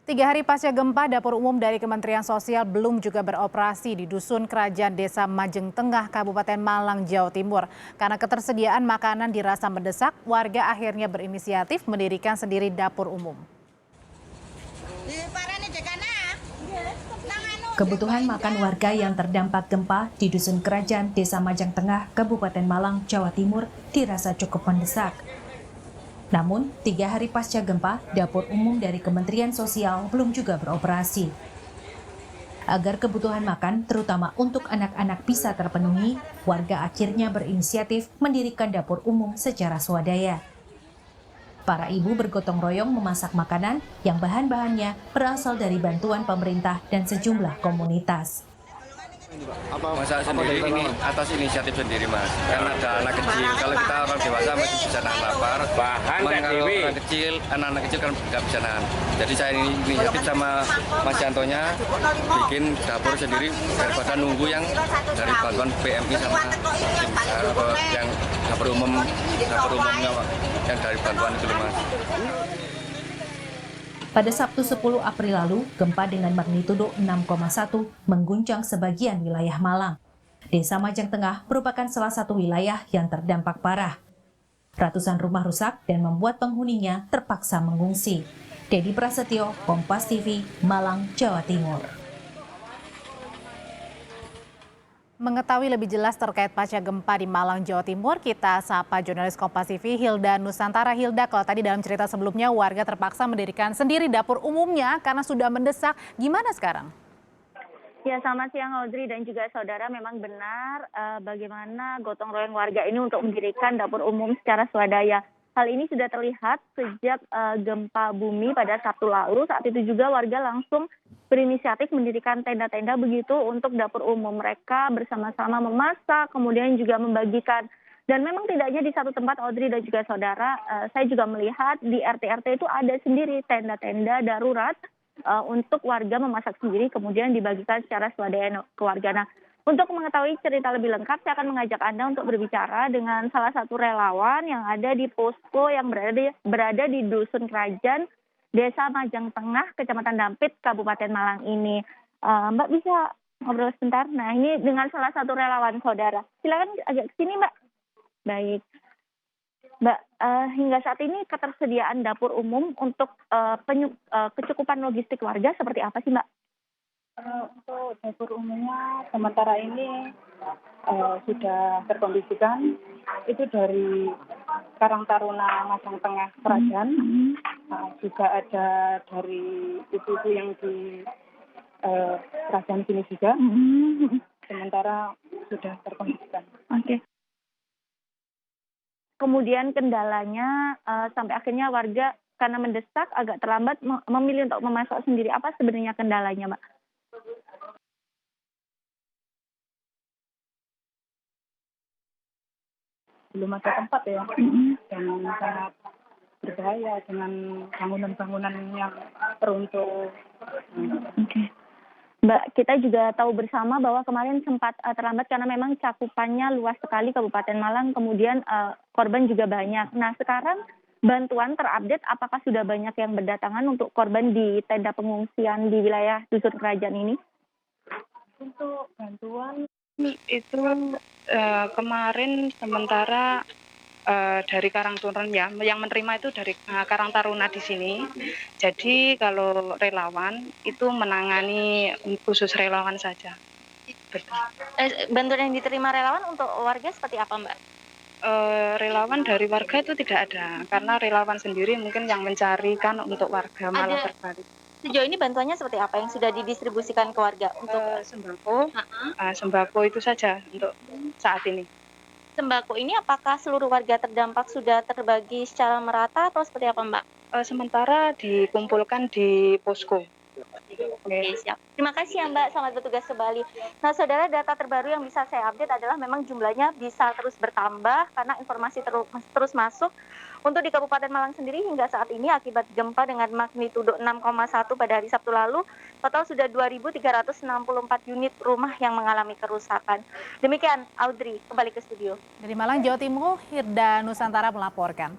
3 hari pasca gempa, dapur umum dari Kementerian Sosial belum juga beroperasi di Dusun Kerajaan Desa Majeng Tengah, Kabupaten Malang, Jawa Timur. Karena ketersediaan makanan dirasa mendesak, warga akhirnya berinisiatif mendirikan sendiri dapur umum. Kebutuhan makan warga yang terdampak gempa di Dusun Kerajaan Desa Majeng Tengah, Kabupaten Malang, Jawa Timur dirasa cukup mendesak. Namun, 3 hari pasca gempa, dapur umum dari Kementerian Sosial belum juga beroperasi. Agar kebutuhan makan, terutama untuk anak-anak bisa terpenuhi, warga akhirnya berinisiatif mendirikan dapur umum secara swadaya. Para ibu bergotong royong memasak makanan yang bahan-bahannya berasal dari bantuan pemerintah dan sejumlah komunitas. Masak sendiri ini atas inisiatif sendiri, Mas. Karena ada anak kecil. Kalau kita orang dewasa masih bisa nahan lapar. Kalau anak-anak kecil kan nggak bisa nahan. Jadi saya ini inisiatif sama Mas Jantonya bikin dapur sendiri daripada nunggu yang dari bantuan PMI sama yang dapur umumnya yang dari bantuan itu, Mas. Pada Sabtu 10 April lalu, gempa dengan magnitudo 6,1 mengguncang sebagian wilayah Malang. Desa Majeng Tengah merupakan salah satu wilayah yang terdampak parah. Ratusan rumah rusak dan membuat penghuninya terpaksa mengungsi. Dedi Prasetyo, Kompas TV, Malang, Jawa Timur. Mengetahui lebih jelas terkait pasca gempa di Malang, Jawa Timur, kita sapa jurnalis Kompas TV Hilda Nusantara. Hilda, kalau tadi dalam cerita sebelumnya warga terpaksa mendirikan sendiri dapur umumnya karena sudah mendesak, gimana sekarang? Ya, selamat siang Audrey dan juga saudara. Memang benar bagaimana gotong royong warga ini untuk mendirikan dapur umum secara swadaya. Hal ini sudah terlihat sejak gempa bumi pada Sabtu lalu. Saat itu juga warga langsung berinisiatif mendirikan tenda-tenda begitu untuk dapur umum. Mereka bersama-sama memasak, kemudian juga membagikan. Dan memang tidak hanya di satu tempat, Audrey dan juga saudara, saya juga melihat di RT-RT itu ada sendiri tenda-tenda darurat untuk warga memasak sendiri, kemudian dibagikan secara swadaya ke warga. Nah, untuk mengetahui cerita lebih lengkap, saya akan mengajak Anda untuk berbicara dengan salah satu relawan yang ada di posko yang berada di Dusun Kerajaan Desa Majeng Tengah, Kecamatan Dampit, Kabupaten Malang ini. Mbak bisa ngobrol sebentar? Nah, ini dengan salah satu relawan saudara. Silakan agak ke sini, Mbak. Baik. Mbak, hingga saat ini ketersediaan dapur umum untuk kecukupan logistik warga seperti apa sih, Mbak? Untuk dapur umumnya sementara ini sudah terkondisikan itu dari Karang Taruna Majeng Tengah Kerajaan, juga ada dari ibu-ibu yang di Kerajaan sini juga, sementara sudah terkondisikan. Oke. Kemudian kendalanya sampai akhirnya warga karena mendesak agak terlambat memilih untuk memasak sendiri. Apa sebenarnya kendalanya, Mbak? Belum ada tempat ya, dan sangat berbahaya dengan bangunan-bangunan yang peruntuk. Oke. Mbak, kita juga tahu bersama bahwa kemarin sempat terlambat karena memang cakupannya luas sekali Kabupaten Malang, kemudian korban juga banyak. Nah, sekarang bantuan terupdate, apakah sudah banyak yang berdatangan untuk korban di tenda pengungsian di wilayah Dusun Kerajaan ini? Untuk bantuan itu kemarin sementara dari Karang Taruna ya, yang menerima itu dari Karang Taruna di sini. Jadi kalau relawan itu menangani khusus relawan saja. Betul. Bantuan yang diterima relawan untuk warga seperti apa, Mbak? Relawan dari warga itu tidak ada, karena relawan sendiri mungkin yang mencarikan untuk warga malah terbalik. Sejauh ini bantuannya seperti apa yang sudah didistribusikan ke warga untuk sembako itu saja untuk saat ini. Sembako ini apakah seluruh warga terdampak sudah terbagi secara merata atau seperti apa, Mbak? Sementara dikumpulkan di posko. Oke, siap. Terima kasih ya, Mbak. Selamat bertugas kembali. Nah, saudara, data terbaru yang bisa saya update adalah memang jumlahnya bisa terus bertambah karena informasi terus masuk. Untuk di Kabupaten Malang sendiri hingga saat ini akibat gempa dengan magnitudo 6,1 pada hari Sabtu lalu, total sudah 2.364 unit rumah yang mengalami kerusakan. Demikian, Audrey, kembali ke studio. Dari Malang, Jawa Timur, Hilda Nusantara melaporkan.